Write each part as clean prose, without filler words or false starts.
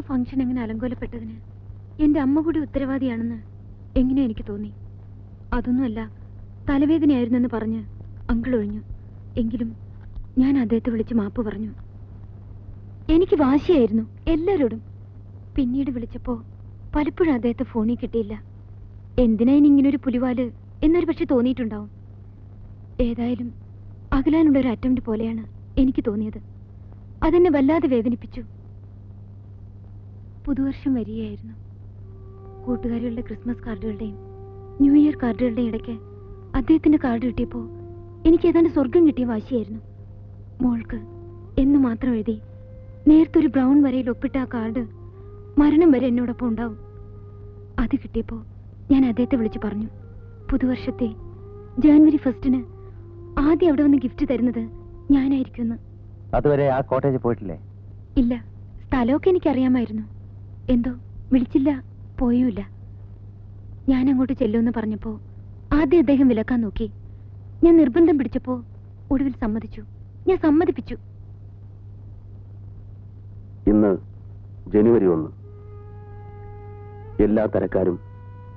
Function എങ്ങനെ അലങ്കോലപ്പെട്ടതിന് എന്റെ അമ്മ കൂടി ഉത്തരവാദിയാണെന്ന് എങ്ങനെ എനിക്ക് തോന്നി. അതൊന്നുമല്ല, തലവേദനയായിരുന്നെന്ന് പറഞ്ഞ് അങ്കിൾ ഒഴിഞ്ഞു. എങ്കിലും ഞാൻ അദ്ദേഹത്തെ വിളിച്ച് മാപ്പ് പറഞ്ഞു. എനിക്ക് വാശിയായിരുന്നു എല്ലാവരോടും. പിന്നീട് വിളിച്ചപ്പോ പലപ്പോഴും അദ്ദേഹത്തെ ഫോണിൽ കിട്ടിയില്ല. എന്തിനാ ഇങ്ങനൊരു പുലിവാല് എന്നൊരു പക്ഷെ തോന്നിയിട്ടുണ്ടാവും. ഏതായാലും അകലാനുള്ള ഒരു അറ്റംപ്റ്റ് പോലെയാണ് എനിക്ക് തോന്നിയത്. അതെന്നെ വല്ലാതെ വേദനിപ്പിച്ചു. പുതുവർഷം വരികയായിരുന്നു. കൂട്ടുകാരികളുടെ ക്രിസ്മസ് കാർഡുകളുടെയും ന്യൂ ഇയർ കാർഡുകളുടെയും ഇടയ്ക്ക് അദ്ദേഹത്തിന്റെ കാർഡ് കിട്ടിയപ്പോൾ എനിക്ക് ഏതാണ്ട് സ്വർഗം കിട്ടിയ വാശിയായിരുന്നു. മോൾക്ക് എന്ന് മാത്രം എഴുതി നേരത്തെ ഒരു ബ്രൗൺ വരയിൽ ഒപ്പിട്ട ആ കാർഡ് മരണം വരെ എന്നോടൊപ്പം ഉണ്ടാവും. അത് കിട്ടിയപ്പോൾ ഞാൻ അദ്ദേഹത്തെ വിളിച്ചു പറഞ്ഞു, പുതുവർഷത്തെ ജനുവരി 1 ആദ്യം അവിടെ വന്ന് ഗിഫ്റ്റ് തരുന്നത് ഞാനായിരിക്കുമെന്ന്. അതുവരെ ആ കോട്ടേജ് പോയിട്ടില്ലേ? ഇല്ല, സ്ഥലമൊക്കെ എനിക്കറിയാമായിരുന്നു. എന്തോ വിളിച്ചില്ല, പോയുമില്ല. ഞാൻ അങ്ങോട്ട് ചെല്ലുമെന്ന് പറഞ്ഞപ്പോ ആദ്യം അദ്ദേഹം വിലക്കാൻ നോക്കി. ഞാൻ നിർബന്ധം പിടിച്ചപ്പോ ഒടുവിൽ സമ്മതിച്ചു. ഞാൻ സമ്മതിപ്പിച്ചു. ഇന്ന് ജനുവരി 1. എല്ലാ തരക്കാരും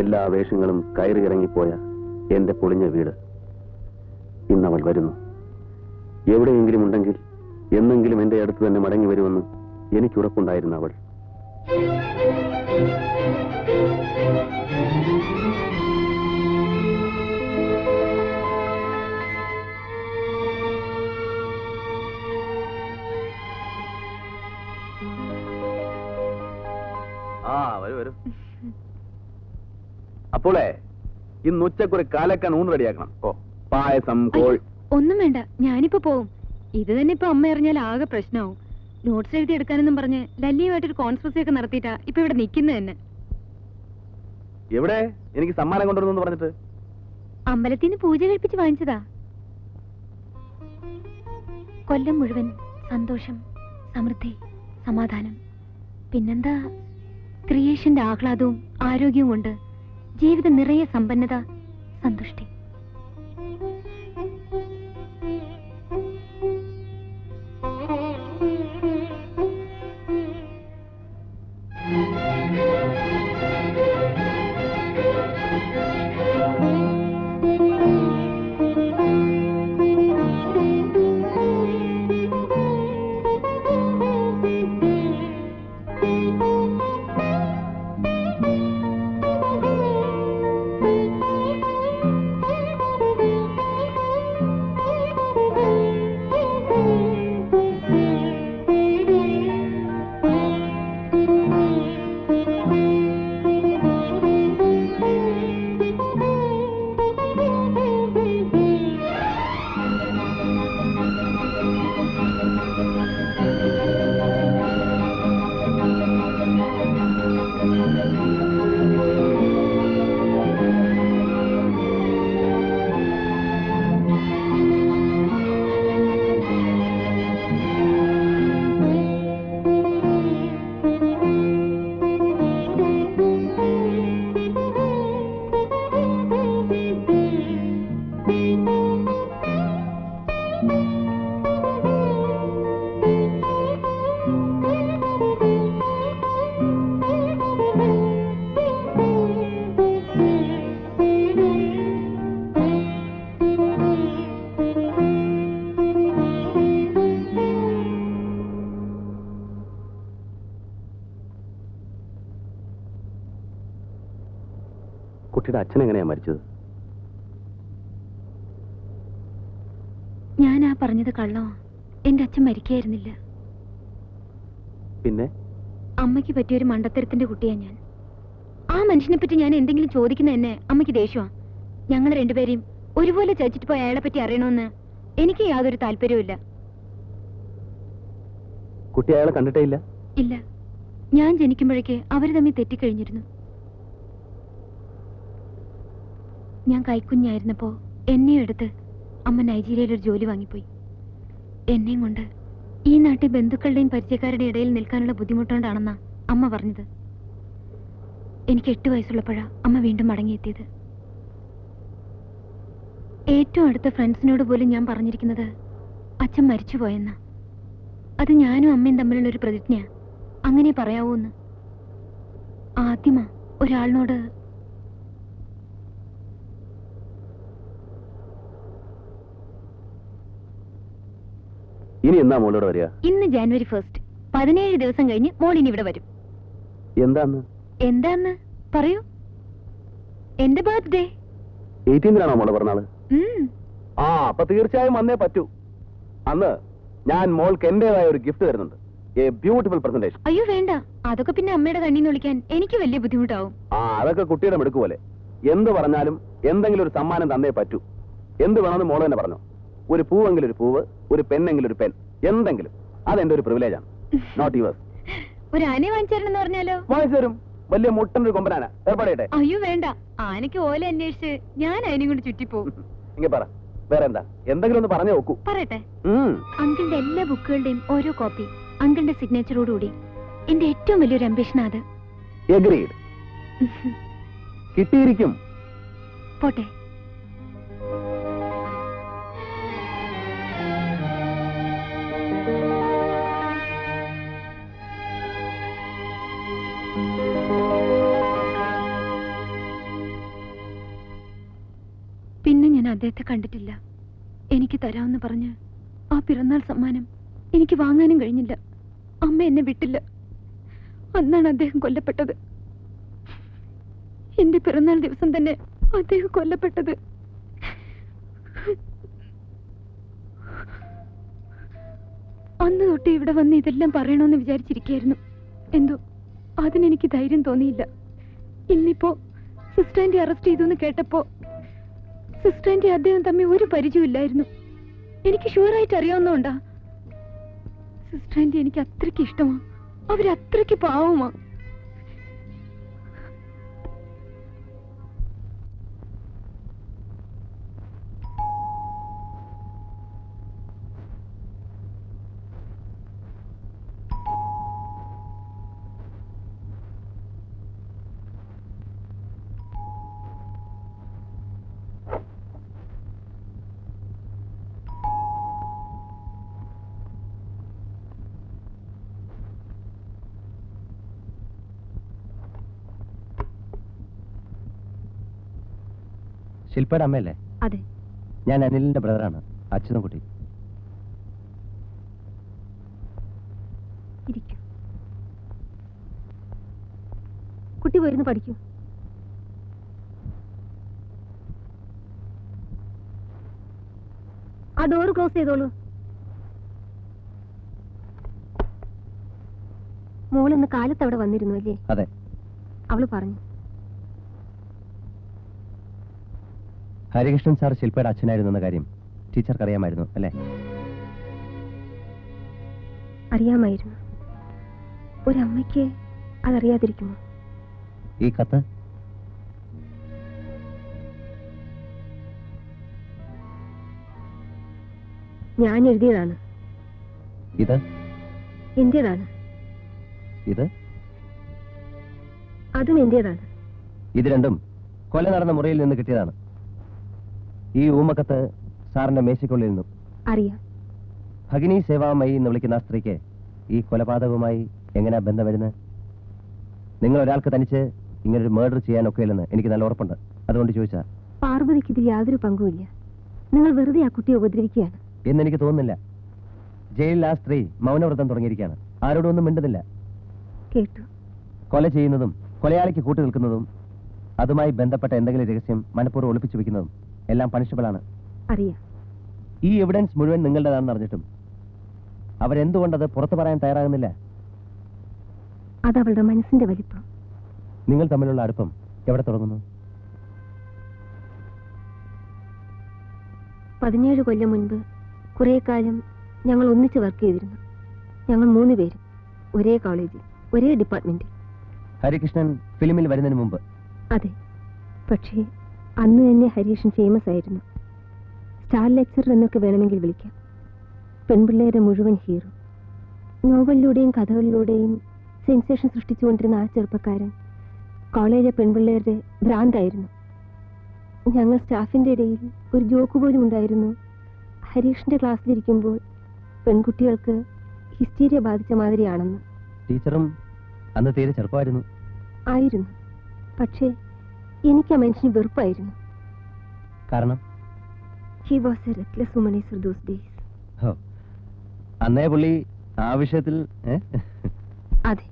എല്ലാ വേഷങ്ങളും കയറി ഇറങ്ങിപ്പോയ എന്റെ പൊളിഞ്ഞ വീട് ഇന്നവൾ വരുന്നു. എവിടെയെങ്കിലും ഉണ്ടെങ്കിൽ എന്നെങ്കിലും എന്റെ അടുത്ത് തന്നെ മടങ്ങി വരുമെന്ന് എനിക്കുറപ്പുണ്ടായിരുന്ന അവൾ. വരൂ. അപ്പോളേ ഇന്ന് ഉച്ചക്കൊരു കാലക്കാൻ ഊണ് റെഡിയാക്കണം. ഓ, പായസം, കോഴി ഒന്നും വേണ്ട, ഞാനിപ്പോ പോവും. ഇത് തന്നെ ഇപ്പൊ അമ്മ അറിഞ്ഞാൽ ആകെ പ്രശ്നമാവും. നോട്ട്സ് എഴുതി എടുക്കാനെന്നും പറഞ്ഞ് ലല്ലിയുമായിട്ടൊരു കോൺഫറൻസ് ഒക്കെ നടത്തിയിട്ടാ ഇപ്പൊ ഇവിടെ നിൽക്കുന്നത് തന്നെ. എവിടെ എനിക്ക് സമ്മാനം കൊണ്ടുവന്നു പറഞ്ഞിട്ട്? അമ്പലത്തിൽ നിന്ന് പൂജ കഴിപ്പിച്ച് വാങ്ങിച്ചതാ. കൊല്ലം മുഴുവൻ സന്തോഷം, സമൃദ്ധി, സമാധാനം, പിന്നെന്താ ക്രിയേഷന്റെ ആഹ്ലാദവും ആരോഗ്യവും കൊണ്ട് ജീവിതം നിറയെ സമ്പന്നത, സന്തുഷ്ടി. കുട്ടിയുടെ അച്ഛൻ എങ്ങനെയാ മരിച്ചത്? ഞാൻ ആ പറഞ്ഞത് കള്ളമാ. എന്റെ അച്ഛൻ മരിക്കായിരുന്നില്ല. പിന്നെ അമ്മയ്ക്ക് പറ്റിയൊരു മണ്ടത്തരത്തിന്റെ കുട്ടിയാ ഞാൻ. ആ മനുഷ്യനെ പറ്റി ഞാൻ എന്തെങ്കിലും ചോദിക്കുന്ന എന്നെ അമ്മയ്ക്ക് ദേഷ്യമാ. ഞങ്ങൾ രണ്ടുപേരെയും ഒരുപോലെ ചതിച്ചിട്ട് പോയ അയാളെ പറ്റി അറിയണമെന്ന് എനിക്ക് യാതൊരു താല്പര്യവുമില്ല. കുട്ടി അയാളെ കണ്ടിട്ടേ ഇല്ല? ഇല്ല, ഞാൻ ജനിക്കുമ്പോഴേക്ക് അവര് തമ്മിൽ തെറ്റിക്കഴിഞ്ഞിരുന്നു. ഞാൻ കൈക്കുഞ്ഞായിരുന്നപ്പോ എന്നെയും എടുത്ത് അമ്മ നൈജീരിയയിൽ ഒരു ജോലി വാങ്ങിപ്പോയി. എന്നെയും കൊണ്ട് ഈ നാട്ടിൽ ബന്ധുക്കളുടെയും പരിചയക്കാരുടെയും ഇടയിൽ നിൽക്കാനുള്ള ബുദ്ധിമുട്ടുകൊണ്ടാണെന്നാ അമ്മ പറഞ്ഞത്. എനിക്ക് 8 വയസ്സുള്ളപ്പോഴാ അമ്മ വീണ്ടും മടങ്ങിയെത്തിയത്. ഏറ്റവും അടുത്ത ഫ്രണ്ട്സിനോട് പോലും ഞാൻ പറഞ്ഞിരിക്കുന്നത് അച്ഛൻ മരിച്ചുപോയെന്നാ. അത് ഞാനും അമ്മയും തമ്മിലുള്ള ഒരു പ്രതിജ്ഞ. അങ്ങനെ പറയാവൂന്ന്. ആദ്യമാ ഒരാളിനോട് ഇനി എന്നാ മോളോട് വരിക? ഇന്ന് ജാനുവരി 1 17 ദിവസം കഴിഞ്ഞ് മോൾ ഇനി ഇവിടെ വരും. എന്താന്ന് പറയൂ. എന്റെ ബർത്ത്ഡേ 18-നാണോ മോളെ പറഞ്ഞാള്? ആ, അപ്പൊ തീർച്ചയായും വന്നേ പറ്റൂ. അന്ന് ഞാൻ മോൾക്ക് എന്റേതായ ഒരു ഗിഫ്റ്റ് തരുന്നുണ്ട്. A beautiful presentation. അയ്യോ വേണ്ട, അതൊക്കെ പിന്നെ അമ്മയുടെ കണ്ണീന്ന് വിളിക്കാൻ എനിക്ക് വലിയ ബുദ്ധിമുട്ടാവും. ആ, അതൊക്കെ കുട്ടിയുടെ മിടുക്ക് പോലെ. എന്ത് പറഞ്ഞാലും എന്തെങ്കിലും ഒരു സമ്മാനം തന്നേ പറ്റൂ. എന്ത് വേണമെന്ന് മോള് തന്നെ പറഞ്ഞു. ഒരു പൂവെങ്കിലും ഒരു പൂവ്, ഒരു പെണ്ണെങ്കിലും ഒരു പെൻ, എന്തെങ്കിലും. അതെന്റെ ഒരു പ്രിവിലേജാണ്, നോട്ട് യുവേഴ്സ്. ഒരു ആനയെ വാങ്ങിച്ചേരണമെന്ന് പറഞ്ഞാലോ? വാങ്ങിച്ചു തരും. വലിയ മുട്ടനൊരു കൊമ്പനാന ഏർപ്പാടേട്ടെ. അയ്യോ വേണ്ട, ആനയ്ക്ക് ഓല അന്വേഷിച്ച് ഞാൻ അതിനും കൊണ്ട് ചുറ്റിപ്പോവും. ഇങ്ങനെ പറ, വേറെ എന്താ? എന്തെങ്കിലും ഒന്ന് പറഞ്ഞു നോക്കൂ. പറയട്ടെ. അങ്കിളിന്റെ എല്ലാ ബുക്കുകളുടെയും ഓരോ കോപ്പി അങ്കിളിന്റെ സിഗ്നേച്ചറോടുകൂടി. എന്റെ ഏറ്റവും വലിയൊരു അംബിഷൻ അത്. എഗ്രീഡ്. കിട്ടിയിരിക്കും. പോട്ടെ. പിന്നെ ഞാൻ അദ്ദേഹത്തെ കണ്ടിട്ടില്ല. എനിക്ക് തരാമെന്ന് പറഞ്ഞ് ആ പിറന്നാൾ സമ്മാനം എനിക്ക് വാങ്ങാനും കഴിഞ്ഞില്ല. അമ്മ എന്നെ വിട്ടില്ല. അന്നാണ് അദ്ദേഹം കൊല്ലപ്പെട്ടത്. എന്റെ പിറന്നാൾ ദിവസം തന്നെ അദ്ദേഹം കൊല്ലപ്പെട്ടത്. അന്ന് തൊട്ട് ഇവിടെ വന്ന് ഇതെല്ലാം പറയണമെന്ന് വിചാരിച്ചിരിക്കുകയായിരുന്നു. എന്തോ അതിനെനിക്ക് ധൈര്യം തോന്നിയില്ല. ഇന്നിപ്പോ സിസ്റ്റർ ആന്റി അറസ്റ്റ് ചെയ്തു എന്ന് കേട്ടപ്പോ സിസ്റ്റർ ആന്റി അദ്ദേഹം തമ്മിൽ ഒരു പരിചയമില്ലായിരുന്നു. എനിക്ക് ഷുവറായിട്ട് അറിയാവുന്നോണ്ടാ. സിസ്റ്റർ ആന്റി എനിക്ക് അത്രയ്ക്ക് ഇഷ്ടമാ. അവരത്രയ്ക്ക് പാവമാ. ശില്പയുടെ അമ്മയല്ലേ? അതെ. ഞാൻ അനിലിന്റെ ബ്രദറാണ്, അച്യുതൻകുട്ടി. ഇരിക്കും. കുട്ടി പോയിരുന്നു പഠിക്കൂ. ആ ഡോർ ക്ലോസ് ചെയ്തോളൂ. മോളിന്ന് കാലത്ത് അവിടെ വന്നിരുന്നു അല്ലേ? അതെ. അവള് പറഞ്ഞു. ഹരികൃഷ്ണൻ സാർ ശില്പയുടെ അച്ഛനായിരുന്നു എന്ന കാര്യം ടീച്ചർക്ക് അറിയാമായിരുന്നു അല്ലേ? അറിയാമായിരുന്നു. ഒരമ്മയ്ക്ക് അതറിയാതിരിക്കുമോ? ഈ കത്ത് ഞാൻ എഴുതിയതാണ്. ഇത് എന്റേതാണ്. ഇത് അതും എന്റേതാണ്. ഇത് രണ്ടും കൊല നടന്ന മുറിയിൽ നിന്ന് കിട്ടിയതാണ്. ഈ ഊമക്കത്ത് സാറിന്റെ മേശയ്ക്കുള്ളിൽ നിന്നും. അറിയാം. ഭഗിനി സേവാമയി എന്ന് വിളിക്കുന്ന സ്ത്രീക്ക് ഈ കൊലപാതകവുമായി എങ്ങനെയാ ബന്ധം വരുന്നത്? നിങ്ങൾ ഒരാൾക്ക് തനിച്ച് ഇങ്ങനൊരു മർഡർ ചെയ്യാനൊക്കെയില്ലെന്ന് എനിക്ക് നല്ല ഉറപ്പുണ്ട്. അതുകൊണ്ട് ചോദിച്ചാ. പാർവതിക്ക് ഇതിൽ യാതൊരു പങ്കുമില്ല. നിങ്ങൾ വെറുതെ ആ കുട്ടിയെ ഉപദ്രവിക്കുകയാണ് എന്നെനിക്ക് തോന്നുന്നില്ല. ജയിലിൽ ആ സ്ത്രീ മൗനവ്രതം തുടങ്ങിയിരിക്കുകയാണ്. ആരോടും ഒന്നും മിണ്ടുന്നില്ല. കേട്ടു. കൊല ചെയ്യുന്നതും കൊലയാളിക്ക് കൂട്ടു നിൽക്കുന്നതും അതുമായി ബന്ധപ്പെട്ട എന്തെങ്കിലും രഹസ്യം മനഃപൂർവ്വം ഒളിപ്പിച്ചു വെക്കുന്നതും എല്ലാം പണിഷബിളാണ്. അറിയാം. ഈ എവിഡൻസ് മുഴുവൻ നിങ്ങളുടേതാണെന്ന് അറിഞ്ഞിട്ടും അവരെന്തുകൊണ്ടത് പുറത്തു പറയാൻ തയ്യാറാകുന്നില്ല? അതവളുടെ മനസ്സിന്റെ വലിപ്പം. നിങ്ങൾ തമ്മിലുള്ള അടുപ്പം എവിടെ തുടങ്ങുന്നു? 17 കൊല്ലം മുൻപ് കുറെ കാലം ഞങ്ങൾ ഒന്നിച്ച് വർക്ക് ചെയ്തിരുന്നു. ഞങ്ങൾ 3 പേരും ഒരേ കോളേജിൽ, ഒരേ ഡിപ്പാർട്ട്മെന്റിൽ. ഹരികൃഷ്ണൻ ഫിലിമിൽ വരുന്നതിന് മുമ്പ്? അതെ. പക്ഷേ അന്ന് തന്നെ ഹരീഷൻ ഫേമസ് ആയിരുന്നു. സ്റ്റാർ ലെക്ചറർ എന്നൊക്കെ വേണമെങ്കിൽ വിളിക്കാം. പെൺപിള്ളേരെ മുഴുവൻ ഹീറോ. നോവലിലൂടെയും കഥകളിലൂടെയും സെൻസേഷൻ സൃഷ്ടിച്ചുകൊണ്ടിരുന്ന ആ ചെറുപ്പക്കാരൻ കോളേജിലെ പെൺപിള്ളേരുടെ ഭ്രാന്തായിരുന്നു. ഞങ്ങൾ സ്റ്റാഫിന്റെ ഇടയിൽ ഒരു ജോക്ക് പോലും ഉണ്ടായിരുന്നു. ഹരീഷിന്റെ ക്ലാസ്സിലിരിക്കുമ്പോൾ പെൺകുട്ടികൾക്ക് ഹിസ്റ്റീരിയ ബാധിച്ച മാതിരിയാണെന്ന്. ടീച്ചറും അന്ന് തീരെ ചെറുപ്പമായിരുന്നു. ആയിരുന്നു. പക്ഷേ എനിക്ക് ആ മനുഷ്യന് വെറുപ്പായിരുന്നു. കാരണം he was a reckless woman for those days. ഓ, അന്നേ പുള്ളി ആ വിഷയത്തിൽ അതെ,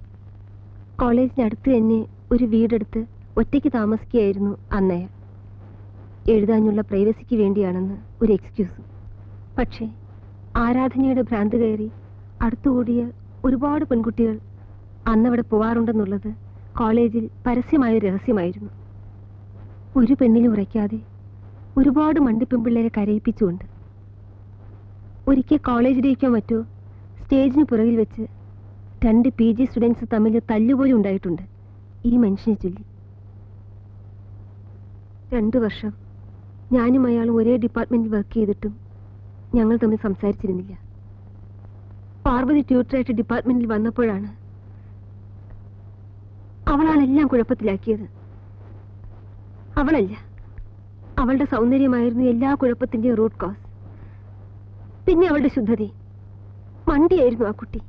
കോളേജിനടുത്ത് തന്നെ ഒരു വീടെടുത്ത് ഒറ്റയ്ക്ക് താമസിക്കുകയായിരുന്നു അന്നയാൾ. എഴുതാനുള്ള പ്രൈവസിക്ക് വേണ്ടിയാണെന്ന് ഒരു എക്സ്ക്യൂസും. പക്ഷേ ആരാധനയുടെ ഭ്രാന്ത് കയറി അടുത്തുകൂടിയ ഒരുപാട് പെൺകുട്ടികൾ അന്നവിടെ പോവാറുണ്ടെന്നുള്ളത് കോളേജിൽ പരസ്യമായൊരു രഹസ്യമായിരുന്നു. ഒരു പെണ്ണിലും ഉറയ്ക്കാതെ ഒരുപാട് മണ്ടിപ്പെൺപിള്ളേരെ കരയിപ്പിച്ചുകൊണ്ട്. ഒരിക്കൽ കോളേജ് ഡേക്കോ മറ്റോ സ്റ്റേജിന് പുറകിൽ വെച്ച് 2 PG സ്റ്റുഡൻസ് തമ്മിൽ തല്ലുപോലും ഉണ്ടായിട്ടുണ്ട് ഈ മനുഷ്യനെ ചൊല്ലി. 2 വർഷം ഞാനും അയാളും ഒരേ ഡിപ്പാർട്ട്മെന്റിൽ വർക്ക് ചെയ്തിട്ടും ഞങ്ങൾ തമ്മിൽ സംസാരിച്ചിരുന്നില്ല. പാർവതി ട്യൂട്ടറായിട്ട് ഡിപ്പാർട്ട്മെന്റിൽ വന്നപ്പോഴാണ് അവളാണെല്ലാം കുഴപ്പത്തിലാക്കിയത്. അവളല്ല, അവളുടെ സൗന്ദര്യമായിരുന്നു എല്ലാ കുഴപ്പത്തിന്റെയും റൂട്ട് കോസ്. പിന്നെ അവളുടെ ശുദ്ധത. മണ്ടിയായിരുന്നു ആ കുട്ടി.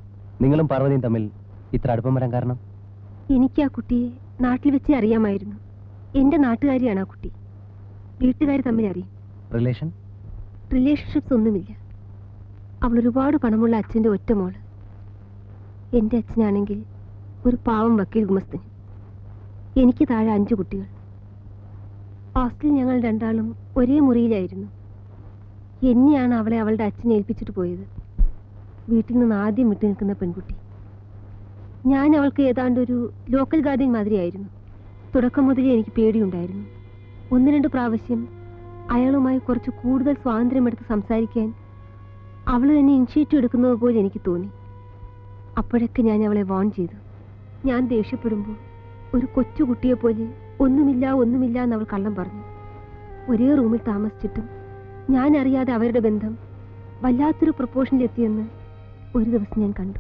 നിങ്ങളും പാർവതിയും തമ്മിൽ ഇത്ര അടുപ്പം വരാൻ കാരണം? എനിക്ക് ആ കുട്ടിയെ നാട്ടിൽ വെച്ചേ അറിയാമായിരുന്നു. എന്റെ നാട്ടുകാരിയാണ് ആ കുട്ടി. വീട്ടുകാർ തമ്മിൽ അറിയും. റിലേഷൻഷിപ്സ് ഒന്നുമില്ല. അവൾ ഒരുപാട് പണമുള്ള അച്ഛൻ്റെ ഒറ്റ മോള്. എൻ്റെ അച്ഛനാണെങ്കിൽ ഒരു പാവം വക്കീൽ ഗുമസ്തൻ. എനിക്ക് താഴെ 5 കുട്ടികൾ. ഹോസ്റ്റലിൽ ഞങ്ങൾ രണ്ടാളും ഒരേ മുറിയിലായിരുന്നു. എന്നെയാണ് അവളെ അവളുടെ അച്ഛനെ ഏൽപ്പിച്ചിട്ട് പോയത്. വീട്ടിൽ നിന്ന് ആദ്യം വിട്ടു നിൽക്കുന്ന പെൺകുട്ടി. ഞാൻ അവൾക്ക് ഏതാണ്ട് ഒരു ലോക്കൽ ഗാർഡിയൻ മാതിരിയായിരുന്നു. തുടക്കം മുതലേ എനിക്ക് പേടിയുണ്ടായിരുന്നു. 1-2 പ്രാവശ്യം അയാളുമായി കുറച്ച് കൂടുതൽ സ്വാതന്ത്ര്യമെടുത്ത് സംസാരിക്കാൻ അവൾ തന്നെ ഇനിഷ്യേറ്റീവ് എടുക്കുന്നത് പോലെ എനിക്ക് തോന്നി. അപ്പോഴൊക്കെ ഞാൻ അവളെ വാൺ ചെയ്തു. ഞാൻ ദേഷ്യപ്പെടുമ്പോൾ ഒരു കൊച്ചുകുട്ടിയെപ്പോലെ ഒന്നുമില്ല എന്ന് അവൾ കള്ളം പറഞ്ഞു. ഒരേ റൂമിൽ താമസിച്ചിട്ടും ഞാൻ അറിയാതെ അവരുടെ ബന്ധം വല്ലാത്തൊരു പ്രൊപ്പോഷനിലെത്തിയെന്ന് ഒരു ദിവസം ഞാൻ കണ്ടു.